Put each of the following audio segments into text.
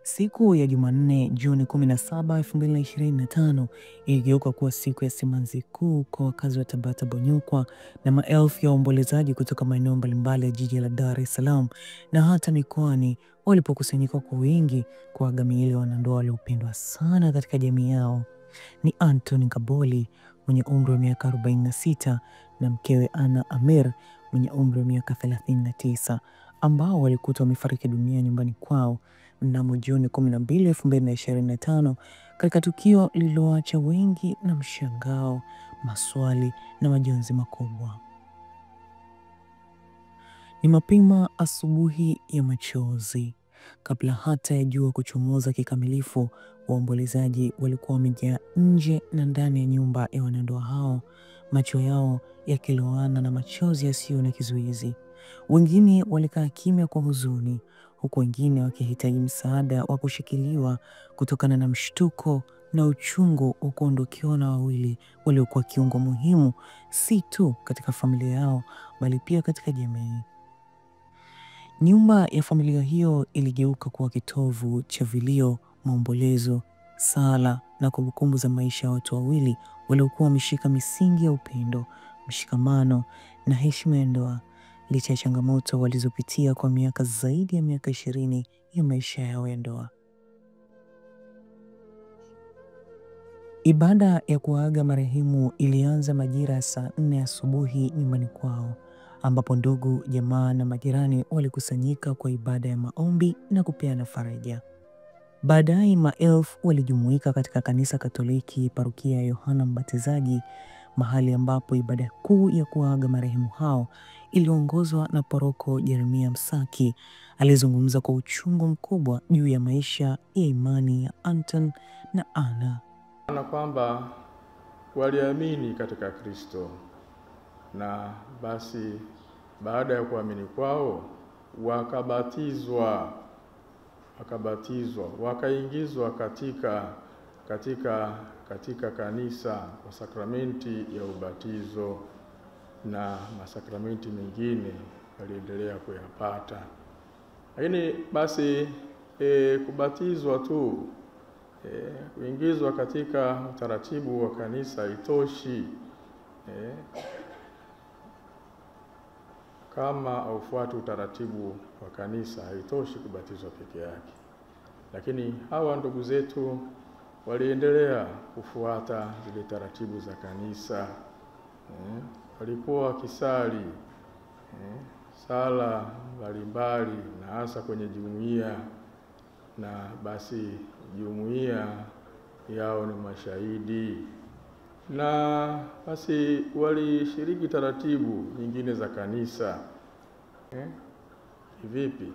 Siku ya Jumanne, Juni 17, 2025 iligeuka kuwa siku ya simanzi kuu kwa wakazi wa Tabata Bonyokwa na maelfu ya waombolezaji kutoka maeneo mbalimbali ya jiji la Dar es Salaam na hata mikoani walipokusanyika kwa wingi kuaga miili ya wanandoa waliopendwa sana katika jamii yao. Ni Anthony Kaboli mwenye umri wa miaka 46 na mkewe Anna Amir mwenye umri wa miaka 39 ambao walikutwa wamefariki dunia nyumbani kwao mnamo Juni 12, 2025 katika tukio lililoacha wengi na mshangao, maswali na majonzi makubwa. Ni mapema asubuhi ya machozi, kabla hata ya jua kuchomoza kikamilifu, waombolezaji walikuwa wamejaa nje na ndani ya nyumba ya wanandoa hao, macho yao yakilowana na machozi yasiyo na kizuizi. Wengine walikaa kimya kwa huzuni, huku wengine wakihitaji msaada wa kushikiliwa kutokana na mshtuko na uchungu wa kuondokewa na wawili waliokuwa kiungo muhimu si tu katika familia yao bali pia katika jamii. Nyumba ya familia hiyo iligeuka kuwa kitovu cha vilio, maombolezo, sala na kumbukumbu za maisha ya watu wawili waliokuwa wameshika misingi ya upendo, mshikamano na heshima ya ndoa, licha ya changamoto walizopitia kwa miaka zaidi ya miaka 20 ya maisha yao ya ndoa. Ibada ya kuaga marehemu ilianza majira ya saa 4 asubuhi nyumbani kwao, ambapo ndugu, jamaa na majirani walikusanyika kwa ibada ya maombi na kupeana faraja. Baadaye maelfu walijumuika katika kanisa Katoliki parokia ya Yohana Mbatizaji, mahali ambapo ibada kuu ya kuaga marehemu hao iliongozwa na Paroko Jeremia Msaki. Alizungumza kwa uchungu mkubwa juu ya maisha ya imani ya Anton na Anna. Na kwamba waliamini katika Kristo, na basi baada ya kuamini kwao wakabatizwa, wakaingizwa katika kanisa kwa sakramenti ya ubatizo na masakramenti mengine waliendelea kuyapata. Lakini basi kubatizwa tu, kuingizwa katika utaratibu wa kanisa haitoshi. Kama haufuati utaratibu wa kanisa haitoshi kubatizwa peke yake. Lakini hawa ndugu zetu waliendelea kufuata zile taratibu za kanisa. Walikuwa wakisali sala mbalimbali na hasa kwenye jumuiya, na basi jumuiya yao ni mashahidi, na basi walishiriki taratibu nyingine za kanisa. Vipi?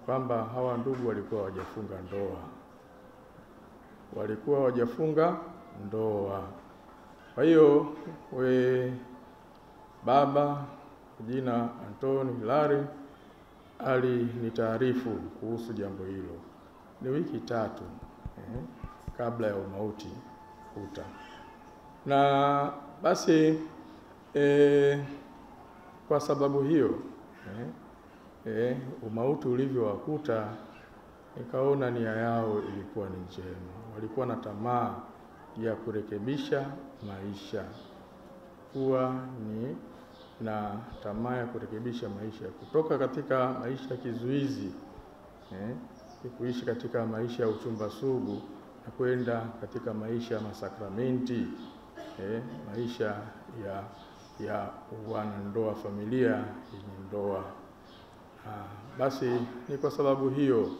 Kwamba hawa ndugu walikuwa hawajafunga ndoa. Kwa hiyo baba jina Antoni Hilari alinitaarifu kuhusu jambo hilo ni wiki 3 kabla ya umauti kuta. Na basi kwa sababu hiyo umauti ulivyowakuta, nikaona nia yao ilikuwa ni njema. Walikuwa na tamaa ya kurekebisha maisha, na tamaa ya kurekebisha maisha, kutoka katika maisha kizuizi kuishi katika maisha ya uchumba sugu na kwenda katika maisha ya masakramenti, maisha ya wanandoa, familia yenye ndoa. Basi ni kwa sababu hiyo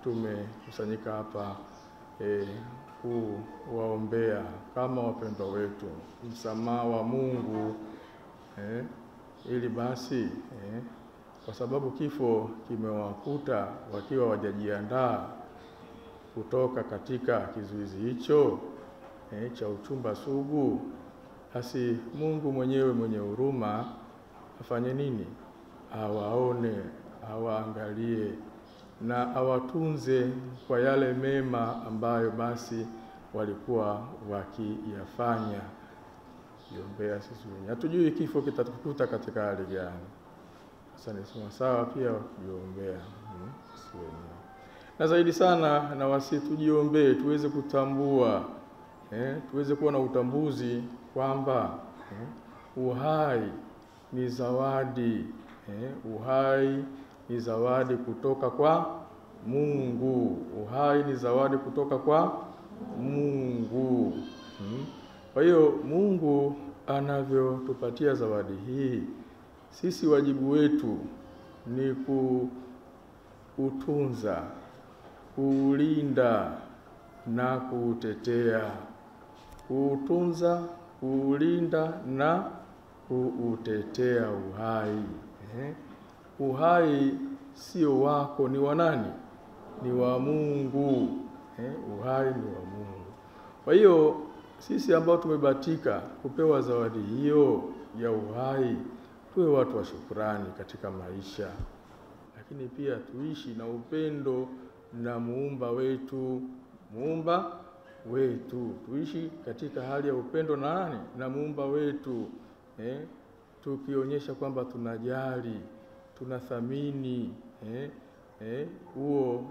tumekusanyika hapa kuwaombea kama wapendwa wetu msamaha wa Mungu, ili basi kwa sababu kifo kimewakuta wakiwa wajajiandaa kutoka katika kizuizi hicho cha uchumba sugu, basi Mungu mwenyewe mwenye huruma afanye nini? Awaone, awaangalie na awatunze kwa yale mema ambayo basi walikuwa wakiyafanya. Iombea sisi wenyewe. Hatujui kifo kitatukuta katika hali gani. Sasa ni sawa pia kujiombea. Na zaidi sana na tujiombee, tuweze kutambua, tuweze kuwa na utambuzi kwamba uhai ni zawadi. Uhai ni zawadi kutoka kwa Mungu. Uhai ni zawadi kutoka kwa Mungu. Kwa hiyo Mungu anavyotupatia zawadi hii, sisi wajibu wetu ni kuutunza, kuulinda na kuutetea. Kuutunza, kuulinda na kuutetea uhai. Uhai sio wako, ni wa nani? Ni wa Mungu. Uhai ni wa Mungu. Kwa hiyo sisi ambao tumebahatika kupewa zawadi hiyo ya uhai, tuwe watu wa shukrani katika maisha, lakini pia tuishi na upendo na muumba wetu. Tuishi katika hali ya upendo na nani? Na muumba wetu. Tukionyesha kwamba tunajali, tunathamini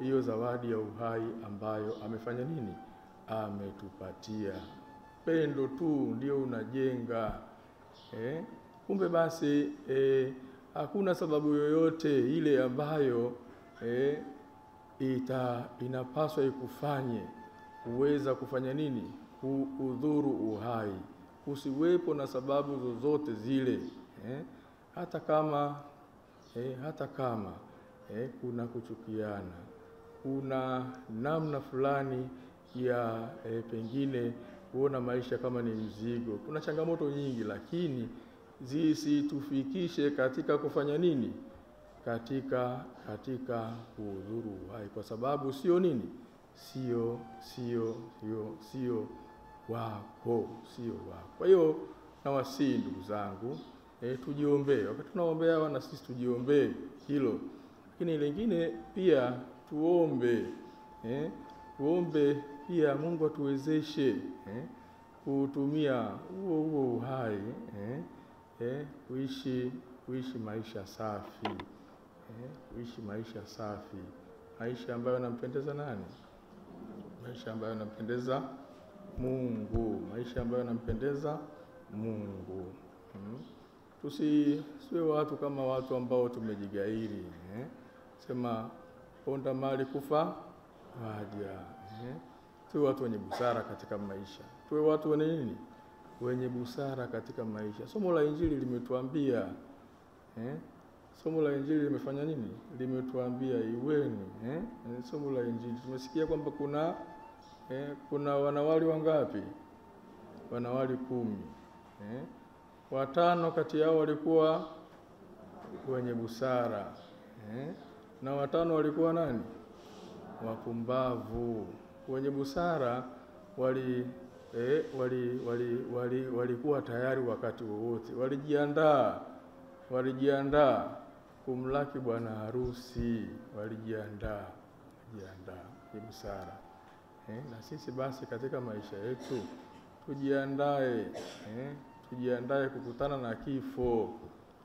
hiyo zawadi ya uhai ambayo amefanya nini? Ametupatia. Pendo tu ndio unajenga. Kumbe basi hakuna sababu yoyote ile ambayo inapaswa ikufanye uweza kufanya nini? Kuudhuru uhai. Usiwepo na sababu zozote zile. Hata kama kuna kuchukiana, kuna namna fulani ya pengine kuona maisha kama ni mzigo, kuna changamoto nyingi, lakini zisitufikishe katika kufanya nini? Katika kuudhuru uhai, kwa sababu sio nini? Sio wako. Kwa hiyo nawasihi ndugu zangu, tujiombee. Wakati tunaombea na sisi tujiombee hilo. Lakini lingine pia tuombe pia Mungu atuwezeshe kutumia huo uhai kuishi maisha safi. Kuishi maisha safi. Maisha ambayo yanampendeza nani? Maisha ambayo yanampendeza Mungu. Maisha ambayo yanampendeza Mungu. Tusiwe watu kama watu ambao tumejigairi. Sema ponda mali kufa waja. Tuwe watu wenye busara katika maisha. Tuwe watu wenye nini? Wenye busara katika maisha. Somo la Injili limetuambia somo la Injili limefanya nini? Limetuambia iweni. Somo la Injili tumesikia kwamba kuna wanawali wangapi? Wanawali 10. 5 kati yao walikuwa wenye busara. Na 5 walikuwa nani? Wapumbavu. Wenye busara walikuwa tayari wakati wowote. Walijiandaa kumlaki bwana harusi. Walijiandaa ni busara. Na sisi basi katika maisha yetu tujiandae kukutana na kifo.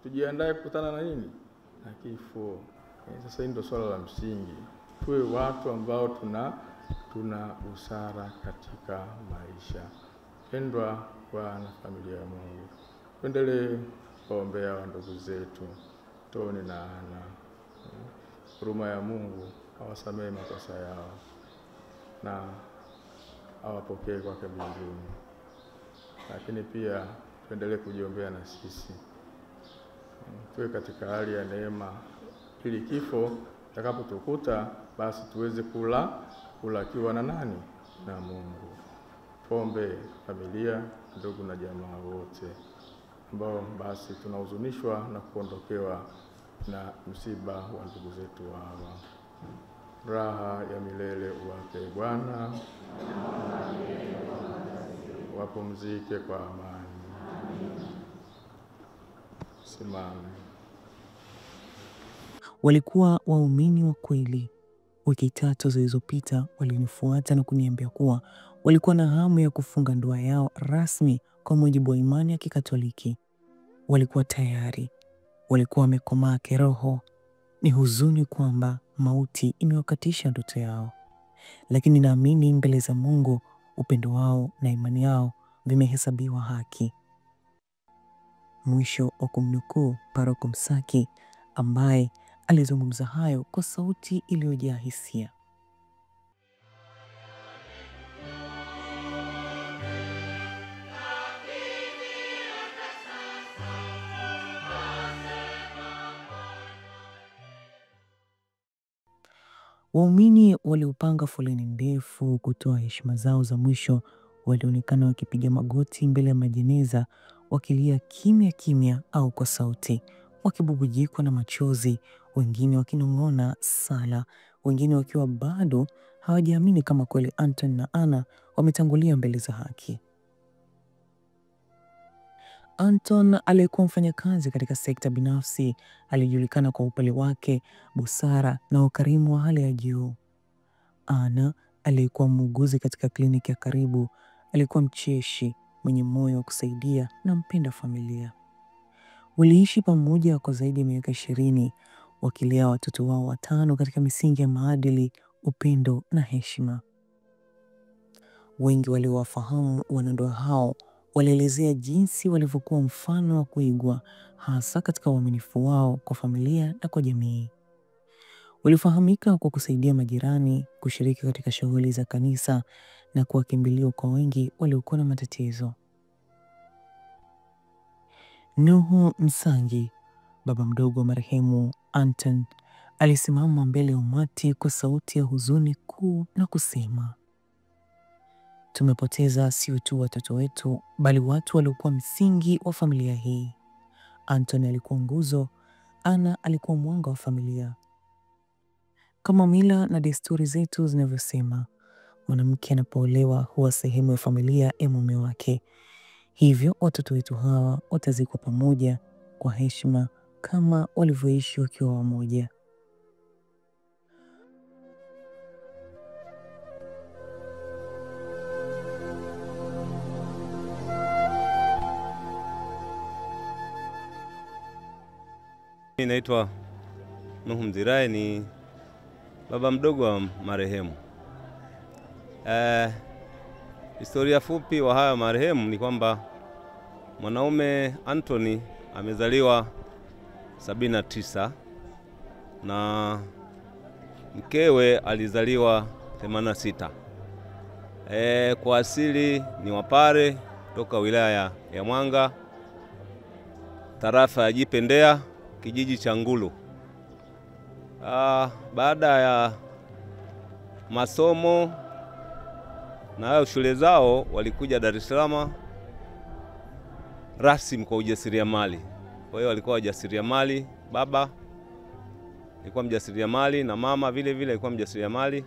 Tujiandae kukutana na nini? Na kifo. Sasa hii ndio swala la msingi. Tuwe watu ambao tuna busara katika maisha. Pendwa na familia ya Mungu, tuendelee kuombea ndugu zetu Toni na Ana. Huruma ya Mungu awasamehe makosa yao na awapokee kwake mbinguni. Lakini pia tuendelee kujiombea na sisi. Tuwe katika hali ya neema ili kifo kitakapotukuta basi tuweze kulakiwa na nani? Na Mungu. Tuombe familia, ndugu na jamaa wote ambao basi tunahuzunishwa na kuondokewa na msiba wa ndugu zetu hawa. Raha ya milele uwape Bwana. Wapumzike kwa amani. Simame. Walikuwa waumini wa kweli. Wiki 3 zilizopita walinifuata na kuniambia kuwa walikuwa na hamu ya kufunga ndoa yao rasmi kwa mujibu wa imani ya Kikatoliki. Walikuwa tayari. walikuwa wamekomaa kiroho. Ni huzuni kwamba mauti imewakatisha ndoto yao, lakini naamini mbele za Mungu upendo wao na imani yao vimehesabiwa haki. Mwisho wa kumnukuu Paroko Msaki, ambaye alizungumza hayo kwa sauti iliyojaa hisia. Waumini waliopanga foleni ndefu kutoa heshima zao za mwisho walionekana wakipiga magoti mbele ya majeneza, wakilia kimya kimya au kwa sauti, wakibubujikwa na machozi, wengine wakinong'ona sala, wengine wakiwa bado hawajaamini kama kweli Anton na Anna wametangulia mbele za haki. Anton aliyekuwa mfanyakazi katika sekta binafsi alijulikana kwa upole wake, busara na ukarimu wa hali ya juu. Anna aliyekuwa muuguzi katika kliniki ya karibu alikuwa mcheshi, mwenye moyo wa kusaidia na mpenda familia. Waliishi pamoja kwa zaidi ya miaka 20, wakilea watoto wao 5 katika misingi ya maadili, upendo na heshima. Wengi waliowafahamu wanandoa hao walielezea jinsi walivyokuwa mfano wa kuigwa, hasa katika uaminifu wao kwa familia na kwa jamii. Walifahamika kwa kusaidia majirani, kushiriki katika shughuli za kanisa na kuwa kimbilio kwa wengi waliokuwa na matatizo. Nuhu Msangi, baba mdogo wa marehemu Anton, alisimama mbele ya umati kwa sauti ya huzuni kuu na kusema, tumepoteza sio tu watoto wetu, bali watu waliokuwa msingi wa familia hii. Anton alikuwa nguzo, Anna alikuwa mwanga wa familia. Kama mila na desturi zetu zinavyosema, mwanamke anapoolewa huwa sehemu ya familia ya mume wake. Hivyo watoto wetu hawa watazikwa pamoja kwa heshima kama walivyoishi wakiwa wamoja. Mimi naitwa Nuhu Mzirai, ni baba mdogo wa marehemu. Historia fupi wa haya marehemu ni kwamba mwanaume Anthony amezaliwa 79 na mkewe alizaliwa 86. Kwa asili ni Wapare toka wilaya ya Mwanga, tarafa ya Jipendea, kijiji cha Ngulu. Baada ya masomo na hayo shule zao walikuja Dar es Salaam rasmi kwa ujasiriamali. Kwa hiyo walikuwa wajasiriamali, baba alikuwa mjasiriamali na mama vile vile alikuwa mjasiriamali.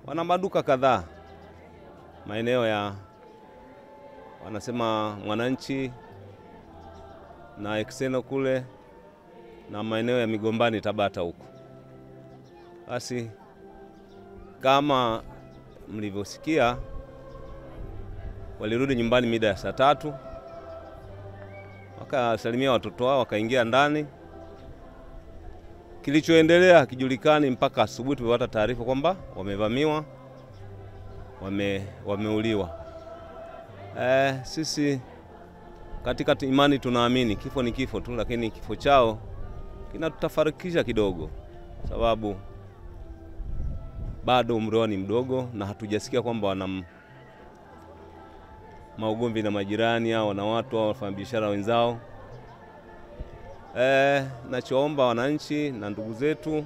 Wana maduka kadhaa maeneo ya wanasema Mwananchi na Exeno kule na maeneo ya Migombani Tabata huko. Basi kama mlivyosikia, walirudi nyumbani mida ya saa 3, wakasalimia watoto wao, wakaingia ndani. Kilichoendelea kijulikani mpaka asubuhi tulipata taarifa kwamba wamevamiwa, wameuliwa. Sisi katika imani tunaamini kifo ni kifo tu, lakini kifo chao kinatutafarikisha kidogo, sababu bado umri wao ni mdogo na hatujasikia kwamba wana maugomvi na majirani au na watu au wafanyabiashara wenzao. Nachoomba wananchi na ndugu zetu,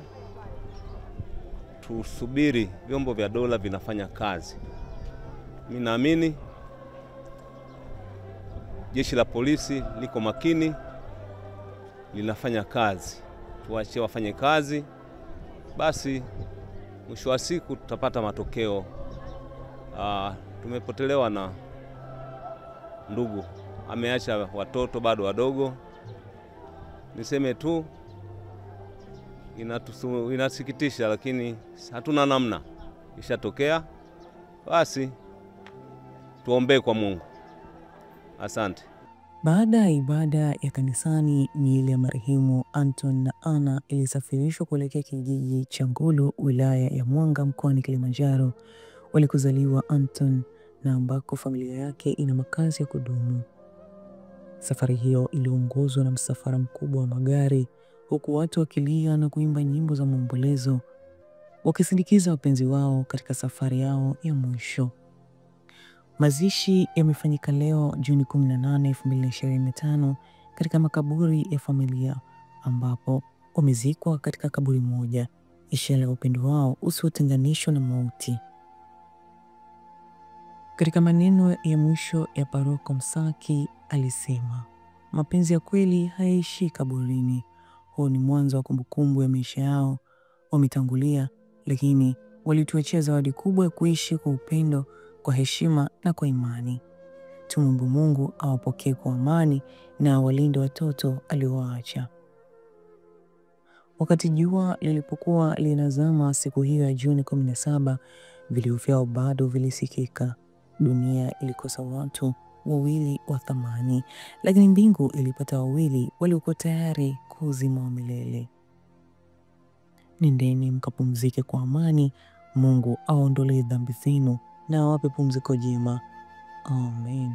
tusubiri vyombo vya dola vinafanya kazi. Mimi naamini jeshi la polisi liko makini, linafanya kazi. Tuache wafanye kazi, basi mwisho wa siku tutapata matokeo. Tumepotelewa na ndugu, ameacha watoto bado wadogo. Niseme tu inasikitisha, lakini hatuna namna, ishatokea. Basi tuombee kwa Mungu. Asante. Baada ya ibada ya kanisani, miili ya marehemu Anton na Anna ilisafirishwa kuelekea kijiji cha Ngulu, wilaya ya Mwanga, mkoani Kilimanjaro, walikozaliwa Anton na ambako familia yake ina makazi ya kudumu. Safari hiyo iliongozwa na msafara mkubwa wa magari, huku watu wakilia na kuimba nyimbo za maombolezo, wakisindikiza wapenzi wao katika safari yao ya mwisho. Mazishi yamefanyika leo Juni 18, 2025 katika makaburi ya familia, ambapo wamezikwa katika kaburi moja, ishara ya upendo wao usiotenganishwa na mauti. Katika maneno ya mwisho ya Paroko Msaki alisema, mapenzi ya kweli hayaishi kaburini. Huu ni mwanzo wa kumbukumbu ya maisha yao. Wametangulia, lakini walituachia zawadi kubwa ya kuishi kwa upendo, kwa heshima na kwa imani. Tumwombe Mungu awapokee kwa amani na awalinde watoto aliowaacha. Wakati jua lilipokuwa linazama siku hiyo ya Juni 17, vilio vyao bado vilisikika. Dunia ilikosa watu wawili wa thamani, lakini mbingu ilipata wawili waliokuwa tayari kuzima wa milele. Nendeni mkapumzike kwa amani. Mungu aondolee dhambi zenu na awape pumziko jema. Amen.